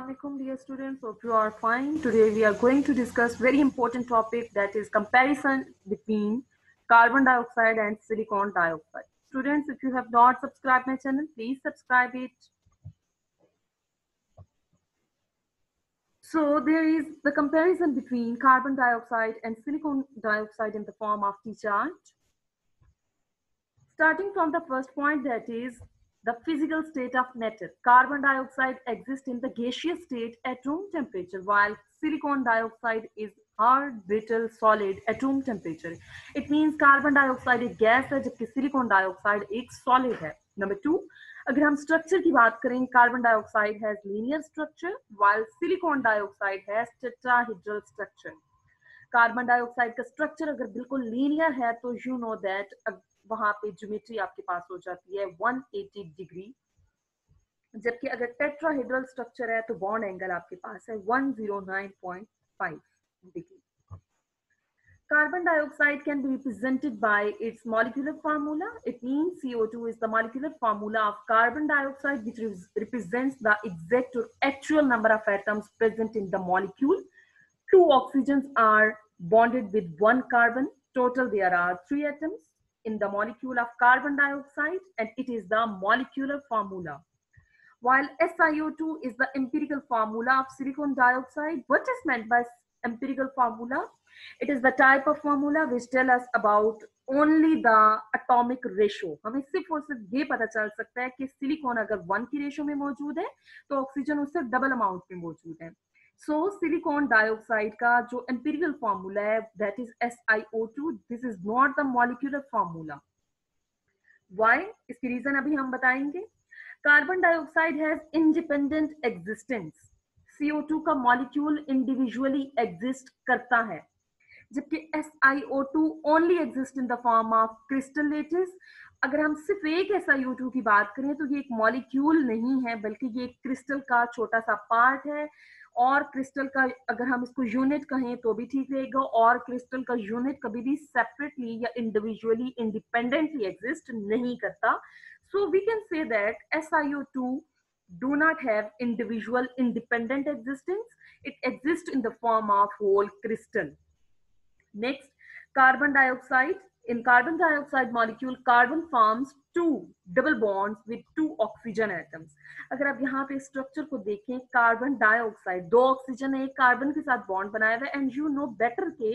Assalamualaikum dear students, hope you are fine. Today we are going to discuss very important topic, that is comparison between carbon dioxide and silicon dioxide. Students, if you have not subscribed my channel, please subscribe it. So there is the comparison between carbon dioxide and silicon dioxide in the form of T-chart. Starting from the first point, that is the physical state of matter. Carbon dioxide exists in the gaseous state at room temperature, while silicon dioxide is hard, brittle, solid at room temperature. It means carbon dioxide एक gas है जबकि silicon dioxide एक solid है. Number 2, अगर हम structure की बात करें, carbon dioxide has linear structure while silicon dioxide has tetrahedral structure. Carbon dioxide का स्ट्रक्चर अगर बिल्कुल लीनियर है तो यू नो दैट वहां पे ज्योमेट्री आपके पास हो जाती है 180 डिग्री, जबकि अगर टेट्राहेड्रल स्ट्रक्चर है तो बॉन्ड एंगल आपके पास है 109.5 degree. Carbon dioxide can be represented by its molecular formula. It means CO2 is the molecular formula of carbon dioxide, which represents the exact or actual number of atoms present in the molecule. 2 oxygens are bonded with 1 carbon. Total there are 3 atoms in the molecule of carbon dioxide, and it is the molecular formula. While SiO2 is the empirical formula of silicon dioxide. What is meant by empirical formula? It is the type of formula which tell us about only the atomic ratio. हमें सिर्फ और सिर्फ ये पता चल सकता है कि सिलिकॉन अगर 1 की रेशो में मौजूद है तो ऑक्सीजन उससे डबल अमाउंट में मौजूद है. सो सिलिकॉन डाइऑक्साइड का जो एम्पिरिकल फॉर्मूला है that is SiO2. This is not the molecular formula. Why? इसकी रीजन अभी हम बताएंगे. Carbon dioxide has independent existence. CO2 का मॉलिक्यूल इंडिविजुअली एग्जिस्ट करता है, जबकि SiO2 only exist in the form of crystal lettuce. अगर हम सिर्फ एक SiO2 की बात करें तो ये एक मॉलिक्यूल नहीं है, बल्कि ये एक क्रिस्टल का छोटा सा पार्ट है. और क्रिस्टल का अगर हम इसको यूनिट कहें तो भी ठीक रहेगा, और क्रिस्टल का यूनिट कभी भी सेपरेटली या इंडिविजुअली इंडिपेंडेंटली एग्जिस्ट नहीं करता. So we can say that SiO2 do not have individual independent existence. It exists in the form of whole crystal. Next, carbon dioxide. In carbon dioxide molecule, carbon forms 2 double bonds with 2 oxygen atoms. अगर आप यहाँ पे structure को देखें, carbon dioxide 2 oxygen एक carbon के साथ bond बनाया हुआ है. एंड यू नो बेटर के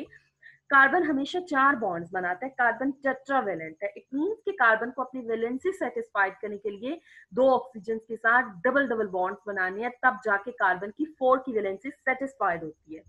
कार्बन हमेशा 4 बॉन्ड्स बनाता है. कार्बन टेट्रावेलेंट है. इट मींस कि कार्बन को अपनी वैलेंसी सेटिस्फाइड करने के लिए 2 ऑक्सीजन के साथ डबल डबल बॉन्ड्स बनाने हैं, तब जाके कार्बन की 4 की वैलेंसी सेटिस्फाइड होती है.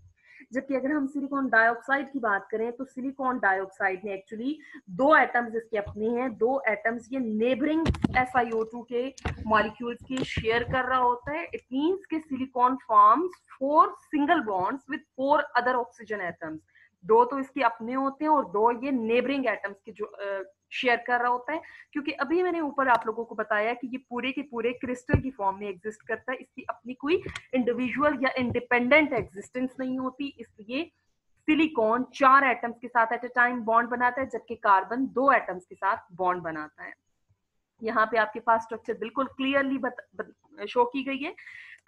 जबकि अगर हम सिलिकॉन डाइऑक्साइड की बात करें तो सिलिकॉन डाइऑक्साइड में एक्चुअली 2 एटम्स इसके अपने हैं. 2 एटम्स ये नेबरिंग SiO2 के मॉलिक्यूल्स के शेयर कर रहा होता है. इट मींस कि silicon forms 4 single bonds with 4 other oxygen atoms. 2 तो इसके अपने होते हैं और 2 ये नेबरिंग एटम्स के जो शेयर कर रहा होता है. क्योंकि अभी मैंने ऊपर आप लोगों को बताया कि ये पूरे के पूरे क्रिस्टल की फॉर्म में एग्जिस्ट करता है. इसकी अपनी कोई इंडिविजुअल या इंडिपेंडेंट एग्जिस्टेंस नहीं होती. इसलिए सिलिकॉन 4 एटम्स के साथ एट ए टाइम बॉन्ड बनाता है, जबकि कार्बन 2 एटम्स के साथ बॉन्ड बनाता है. यहाँ पे आपके पास स्ट्रक्चर बिल्कुल क्लियरली शो की गई है.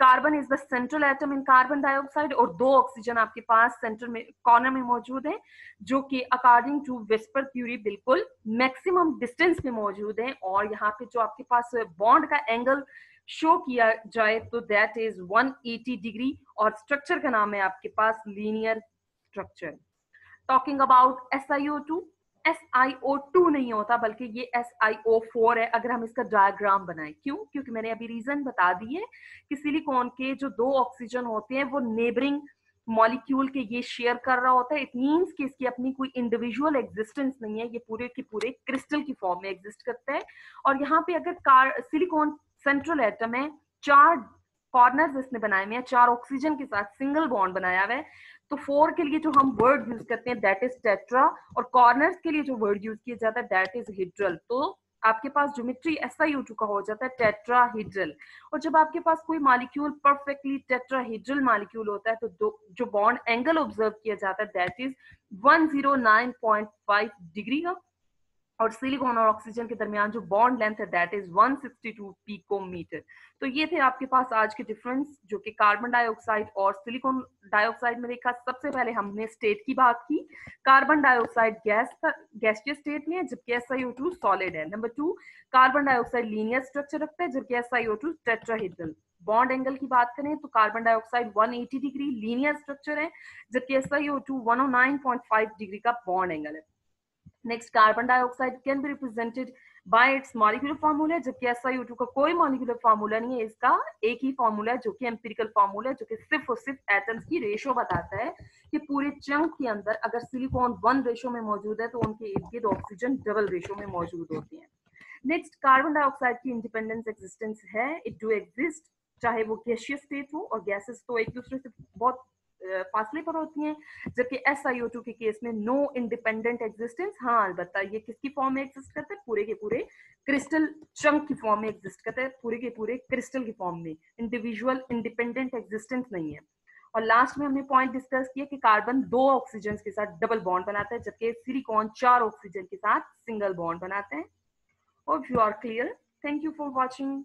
Carbon is the central atom in carbon dioxide, और 2 ऑक्सीजन आपके पास सेंटर में कॉर्नर में मौजूद है, जो कि अकॉर्डिंग टू वेस्पर थ्योरी बिल्कुल मैक्सिमम डिस्टेंस में मौजूद है. और यहाँ पे जो आपके पास बॉन्ड का एंगल शो किया जाए तो दैट इज 180 डिग्री, और स्ट्रक्चर का नाम है आपके पास linear structure. Talking about SiO2, SiO2 नहीं होता बल्कि ये SiO4 है अगर हम इसका डायग्राम बनाएं. क्यों? क्योंकि मैंने अभी रीजन बता दी है कि सिलिकॉन के जो 2 ऑक्सीजन होते हैं वो नेबरिंग मॉलिक्यूल के ये शेयर कर रहा होता है. इट मींस कि इसकी अपनी कोई इंडिविजुअल एग्जिस्टेंस नहीं है, ये पूरे के पूरे क्रिस्टल की फॉर्म में एग्जिस्ट करता है. और यहाँ पे अगर सिलिकॉन सेंट्रल एटम है, 4 कॉर्नर्स इसने बनाए हुए हैं, 4 ऑक्सीजन के साथ सिंगल बॉन्ड बनाया हुआ है. तो 4 के लिए जो हम वर्ड यूज करते हैं दैट इज टेट्रा, और कॉर्नर्स के लिए जो वर्ड यूज किया जाता है दैट इज हेड्रल. तो आपके पास ज्योमेट्री SiO2 का हो जाता है टेट्राहेड्रल. और जब आपके पास कोई मॉलिक्यूल परफेक्टली टेट्राहेड्रल मॉलिक्यूल होता है तो जो बॉन्ड एंगल ऑब्जर्व किया जाता है दैट इज 109.5 डिग्री का. और सिलिकॉन और ऑक्सीजन के दरमियान जो बॉन्ड लेंथ है दैट इज 162 पिकोमीटर। तो ये थे आपके पास आज के डिफरेंस जो कि कार्बन डाइऑक्साइड और सिलिकॉन डाइऑक्साइड में देखा। सबसे पहले हमने स्टेट की बात की, कार्बन डाइऑक्साइड गैसियस स्टेट में है जबकि SiO2 सॉलिड है। Number 2, carbon dioxide linear structure रखता है जबकि SiO2 टेट्राहेड्रल। बॉन्ड एंगल की बात करें तो carbon dioxide 180 degree linear structure है जबकि SiO2 109.5 डिग्री का बॉन्ड एंगल है। Next, carbon dioxide can be represented by it's molecular formula जबकि SiO2 का कोई मॉलिक्यूलर फार्मूला नहीं है, इसका एक ही फार्मूला है जो कि एम्पिरिकल फार्मूला है जो कि सिर्फ और सिर्फ एटम्स की रेशो बताता है कि पूरे चंक के अंदर अगर सिलिकॉन 1 रेशो में मौजूद है तो उनके इर्द गिर्द ऑक्सीजन डबल रेशो में मौजूद होती है। नेक्स्ट, कार्बन डाइऑक्साइड की इंडिपेंडेंस एग्जिस्टेंस है, इट डू एग्जिस्ट, चाहे वो गैसियस स्टेट हो, और गैसेस तो एक दूसरे से बहुत फासले पर होती हैं जबकि SiO2 के केस में नो इंडिपेंडेंट एग्जिस्टेंस। हाँ अलबत्ता ये किसकी फॉर्म में एग्जिस्ट करते हैं, पूरे के पूरे क्रिस्टल चंक की फॉर्म में एग्जिस्ट करते हैं, पूरे के पूरे क्रिस्टल की फॉर्म में, इंडिविजुअल इंडिपेंडेंट एग्जिस्टेंस नहीं है। और लास्ट में हमने पॉइंट डिस्कस किया कि कार्बन 2 ऑक्सीजन के साथ डबल बॉन्ड बनाता है जबकि सिलिकॉन 4 ऑक्सीजन के साथ सिंगल बॉन्ड बनाते हैं। Hope you are clear. Thank you for watching.